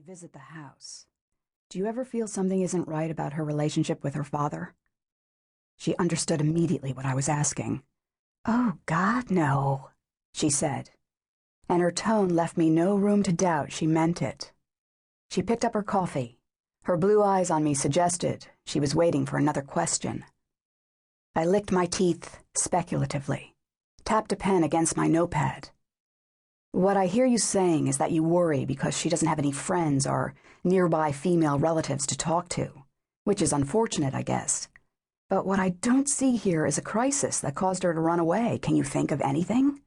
you visit the house, do you ever feel something isn't right about her relationship with her father? She understood immediately what I was asking. "Oh, God, no," she said, and her tone left me no room to doubt she meant it. She picked up her coffee. Her blue eyes on me suggested she was waiting for another question. I licked my teeth speculatively, tapped a pen against my notepad. "What I hear you saying is that you worry because she doesn't have any friends or nearby female relatives to talk to, which is unfortunate, I guess. But what I don't see here is a crisis that caused her to run away. Can you think of anything?"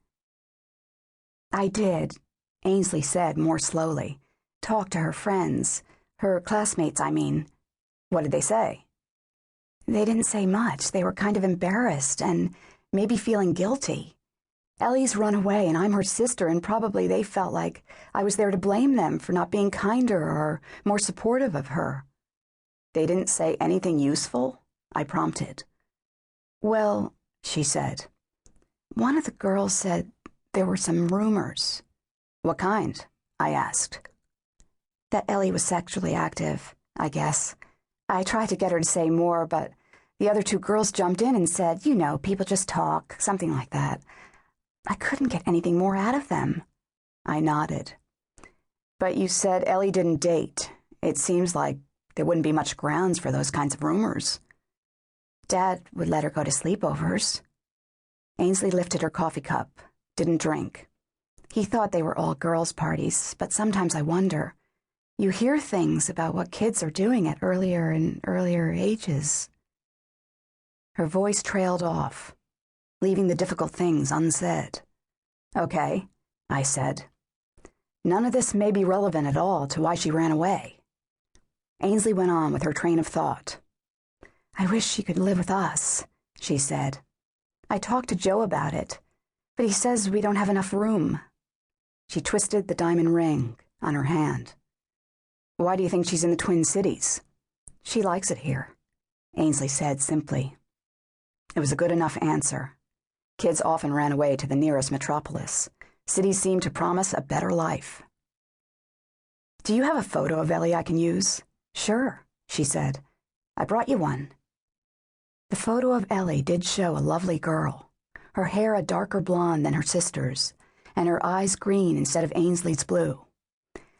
"I did," Ainsley said more slowly. "Talk to her friends. Her classmates, I mean." "What did they say?" "They didn't say much. They were kind of embarrassed and maybe feeling guilty. Ellie's run away and I'm her sister, and probably they felt like I was there to blame them for not being kinder or more supportive of her." "They didn't say anything useful?" I prompted. "Well," she said, "one of the girls said there were some rumors." "What kind?" I asked. "That Ellie was sexually active, I guess. I tried to get her to say more, but the other two girls jumped in and said, you know, people just talk, something like that. I couldn't get anything more out of them." I nodded. "But you said Ellie didn't date. It seems like there wouldn't be much grounds for those kinds of rumors." "Dad would let her go to sleepovers." Ainsley lifted her coffee cup, didn't drink. "He thought they were all girls' parties, but sometimes I wonder. You hear things about what kids are doing at earlier and earlier ages." Her voice trailed off, leaving the difficult things unsaid. "Okay," I said. "None of this may be relevant at all to why she ran away." Ainsley went on with her train of thought. "I wish she could live with us," she said. "I talked to Joe about it, but he says we don't have enough room." She twisted the diamond ring on her hand. "Why do you think she's in the Twin Cities?" "She likes it here," Ainsley said simply. It was a good enough answer. Kids often ran away to the nearest metropolis. Cities seemed to promise a better life. "Do you have a photo of Ellie I can use?" "Sure," she said. "I brought you one." The photo of Ellie did show a lovely girl, her hair a darker blonde than her sister's, and her eyes green instead of Ainsley's blue.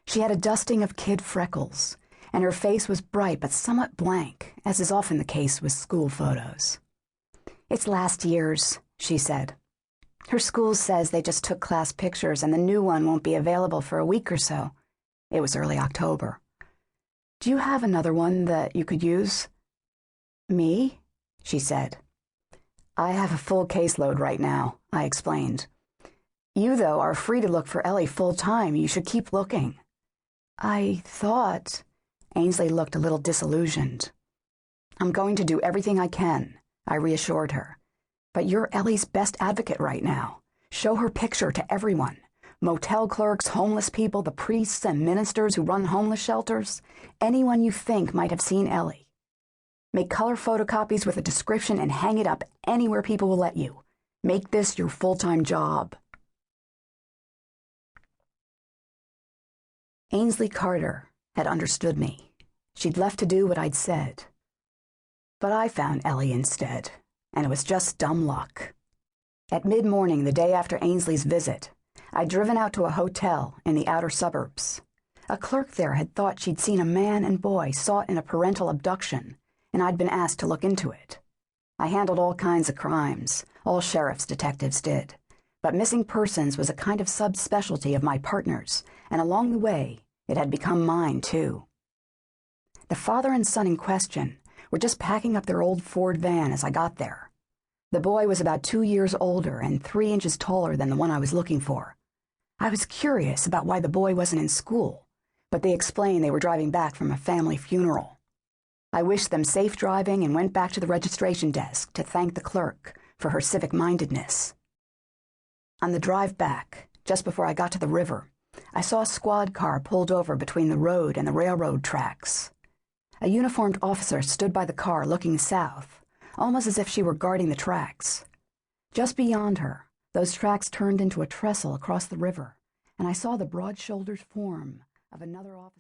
She had a dusting of kid freckles, and her face was bright but somewhat blank, as is often the case with school photos. "It's last year's," she said. "Her school says they just took class pictures and the new one won't be available for a week or so." It was early October. "Do you have another one that you could use?" "Me?" she said. "I have a full caseload right now," I explained. "You, though, are free to look for Ellie full-time. You should keep looking." "I thought—" Ainsley looked a little disillusioned. "I'm going to do everything I can," I reassured her. "But you're Ellie's best advocate right now. Show her picture to everyone. Motel clerks, homeless people, the priests and ministers who run homeless shelters. Anyone you think might have seen Ellie. Make color photocopies with a description and hang it up anywhere people will let you. Make this your full-time job." Ainsley Carter had understood me. She'd left to do what I'd said. But I found Ellie instead, and it was just dumb luck. At mid-morning the day after Ainsley's visit, I'd driven out to a hotel in the outer suburbs. A clerk there had thought she'd seen a man and boy sought in a parental abduction, and I'd been asked to look into it. I handled all kinds of crimes, all sheriff's detectives did, but missing persons was a kind of subspecialty of my partner's, and along the way, it had become mine, too. The father and son in question were just packing up their old Ford van as I got there. The boy was about 2 years older and 3 inches taller than the one I was looking for. I was curious about why the boy wasn't in school, but they explained they were driving back from a family funeral. I wished them safe driving and went back to the registration desk to thank the clerk for her civic-mindedness. On the drive back, just before I got to the river, I saw a squad car pulled over between the road and the railroad tracks. A uniformed officer stood by the car looking south, almost as if she were guarding the tracks. Just beyond her, those tracks turned into a trestle across the river, and I saw the broad-shouldered form of another officer.